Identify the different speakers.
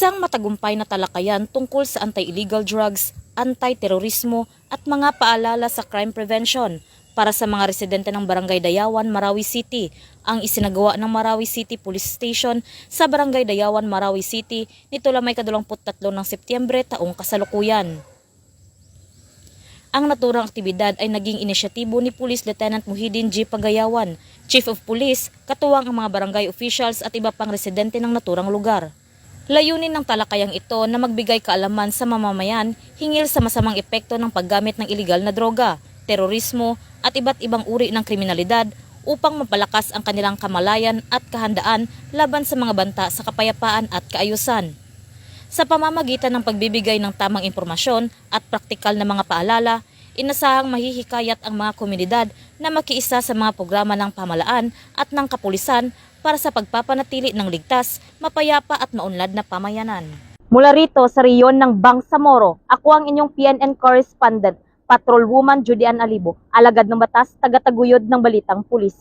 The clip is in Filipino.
Speaker 1: Isang matagumpay na talakayan tungkol sa anti-illegal drugs, anti-terorismo at mga paalala sa crime prevention para sa mga residente ng Barangay Dayawan, Marawi City ang isinagawa ng Marawi City Police Station sa Barangay Dayawan, Marawi City nito lamay ka-23 ng Setyembre taong kasalukuyan. Ang naturang aktibidad ay naging inisyatibo ni Police Lieutenant Muhyiddin G. Pagayawan, Chief of Police, katuwang ang mga barangay officials at iba pang residente ng naturang lugar. Layunin ng talakayang ito na magbigay kaalaman sa mamamayan hinggil sa masamang epekto ng paggamit ng iligal na droga, terorismo at iba't ibang uri ng kriminalidad upang mapalakas ang kanilang kamalayan at kahandaan laban sa mga banta sa kapayapaan at kaayusan. Sa pamamagitan ng pagbibigay ng tamang impormasyon at praktikal na mga paalala, inasahang mahihikayat ang mga komunidad na makiisa sa mga programa ng pamahalaan at ng kapulisan para sa pagpapanatili ng ligtas, mapayapa at maunlad na pamayanan. Mula rito sa reyon ng Bangsamoro, ako ang inyong PNN correspondent, Patrolwoman Judy Ann Alibo, alagad ng batas, tagataguyod ng Balitang Pulis.